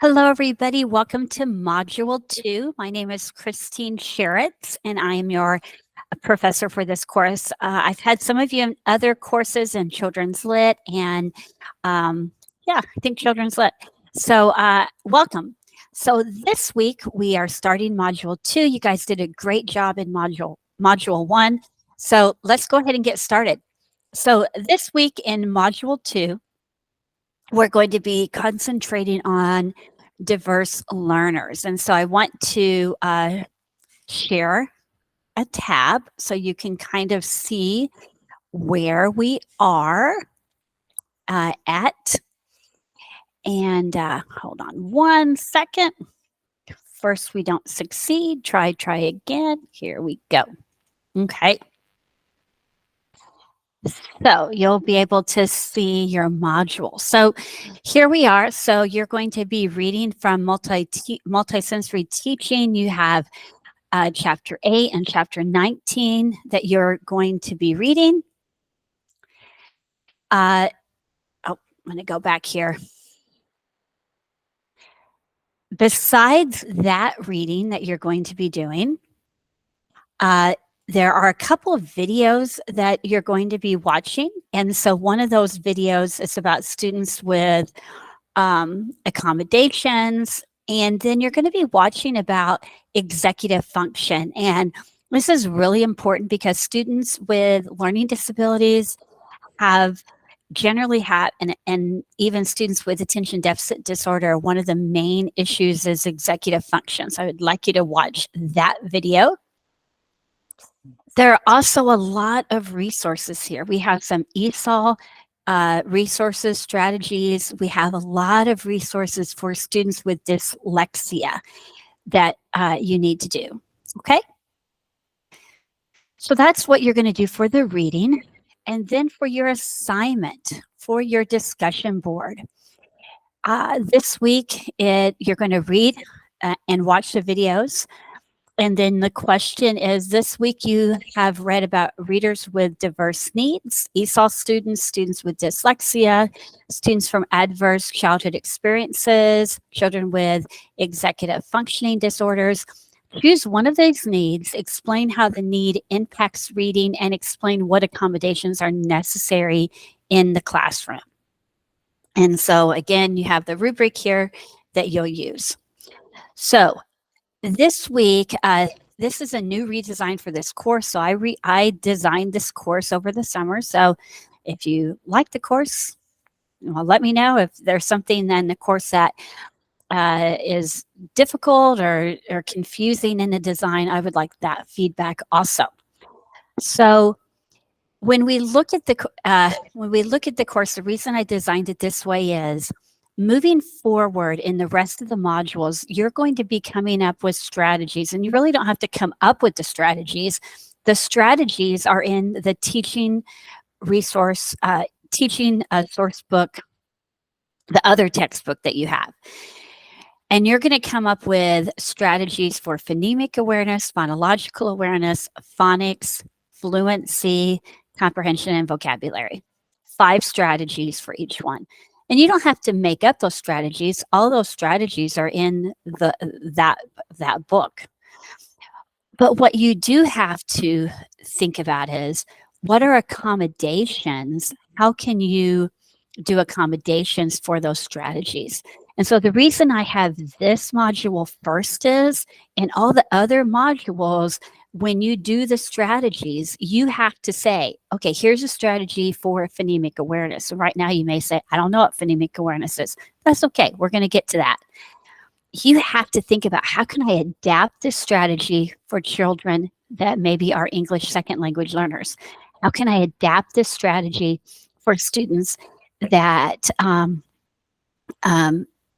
Hello, everybody. Welcome to Module 2. My name is Christine Sherritt, and I am your professor for this course. I've had some of you in other courses in Children's Lit and, I think Children's Lit. So, welcome. So, this week we are starting Module 2. You guys did a great job in Module 1. So, let's go ahead and get started. So, this week in Module 2, we're going to be concentrating on diverse learners. And so I want to share a tab so you can kind of see where we are at. And hold on one second. First, we don't succeed. Try again. Here we go. Okay. So you'll be able to see your module. So here we are. So you're going to be reading from multisensory teaching. You have chapter 8 and chapter 19 that you're going to be reading. I'm going to go back here. Besides that reading that you're going to be doing, there are a couple of videos that you're going to be watching. And so one of those videos is about students with accommodations. And then you're going to be watching about executive function. And this is really important because students with learning disabilities generally have, and even students with attention deficit disorder, one of the main issues is executive function. So I would like you to watch that video. There are also a lot of resources here. We have some ESOL resources, strategies. We have a lot of resources for students with dyslexia that you need to do, okay? So that's what you're going to do for the reading. And then for your assignment, for your discussion board, this week you're going to read and watch the videos. And then the question is, this week you have read about readers with diverse needs, ESOL students, students with dyslexia, students from adverse childhood experiences, children with executive functioning disorders. Choose one of these needs, explain how the need impacts reading, and explain what accommodations are necessary in the classroom. And so again, you have the rubric here that you'll use. So this week, this is a new redesign for this course. So I designed this course over the summer. So if you like the course, well, let me know if there's something in the course that is difficult or confusing in the design. I would like that feedback also. So when we look at the course, the reason I designed it this way is, moving forward in the rest of the modules, you're going to be coming up with strategies, and you really don't have to come up with the strategies. The strategies are in the teaching resource, source book, the other textbook that you have. And you're going to come up with strategies for phonemic awareness, phonological awareness, phonics, fluency, comprehension, and vocabulary. 5 strategies for each one. And you don't have to make up those strategies. All those strategies are in that book. But what you do have to think about is, what are accommodations? How can you do accommodations for those strategies? And so the reason I have this module first is, in all the other modules, when you do the strategies, you have to say, okay, here's a strategy for phonemic awareness. So right now you may say, I don't know what phonemic awareness is. That's okay. We're going to get to that. You have to think about, how can I adapt this strategy for children that maybe are English second language learners? How can I adapt this strategy for students that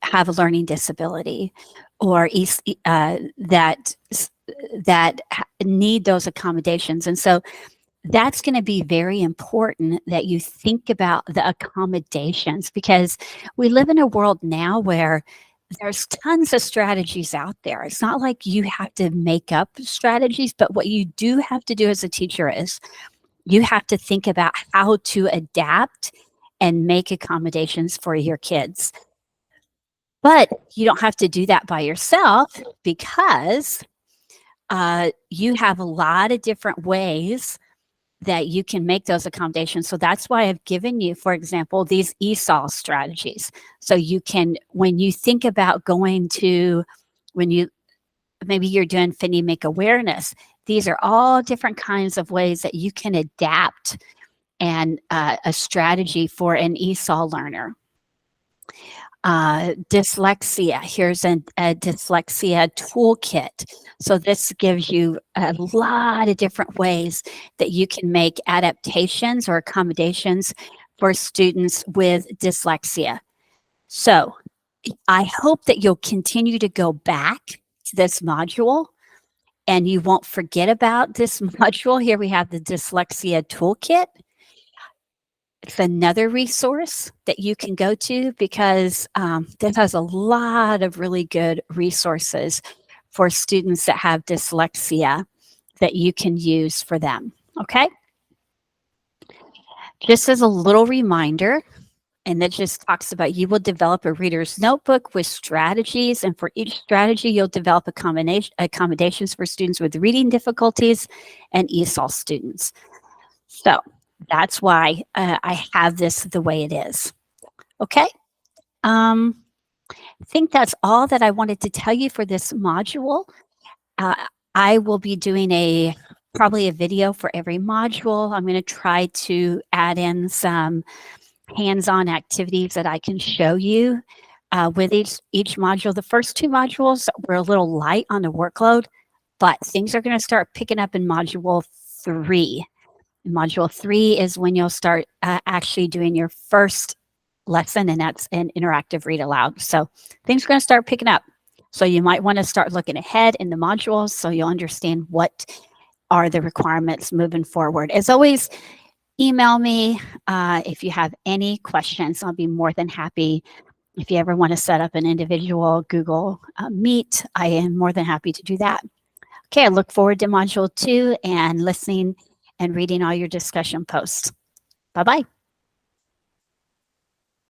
have a learning disability, or that need those accommodations? And so that's going to be very important that you think about the accommodations, because we live in a world now where there's tons of strategies out there. It's not like you have to make up strategies, but what you do have to do as a teacher is, you have to think about how to adapt and make accommodations for your kids. But you don't have to do that by yourself because you have a lot of different ways that you can make those accommodations. So that's why I've given you, for example, these ESOL strategies. So you can, when you think about going to, when you, maybe you're doing phonemic awareness, these are all different kinds of ways that you can adapt and a strategy for an ESOL learner. Dyslexia, here's a dyslexia toolkit. So this gives you a lot of different ways that you can make adaptations or accommodations for students with dyslexia. So I hope that you'll continue to go back to this module and you won't forget about this module. Here we have the dyslexia toolkit. It's another resource that you can go to because this has a lot of really good resources for students that have dyslexia that you can use for them, okay? Just as a little reminder, and that just talks about you will develop a reader's notebook with strategies, and for each strategy, you'll develop accommodations for students with reading difficulties and ESOL students. So that's why I have this the way it is. Okay. I think that's all that I wanted to tell you for this module. I will be doing probably a video for every module. I'm going to try to add in some hands-on activities that I can show you with each module. The first two modules were a little light on the workload, but things are going to start picking up in module 3. Module 3 is when you'll start actually doing your first lesson, and that's an interactive read aloud. So things are going to start picking up. So you might want to start looking ahead in the modules so you'll understand what are the requirements moving forward. As always, email me if you have any questions. I'll be more than happy. If you ever want to set up an individual Google Meet, I am more than happy to do that. Okay, I look forward to module 2 and listening and reading all your discussion posts. Bye-bye.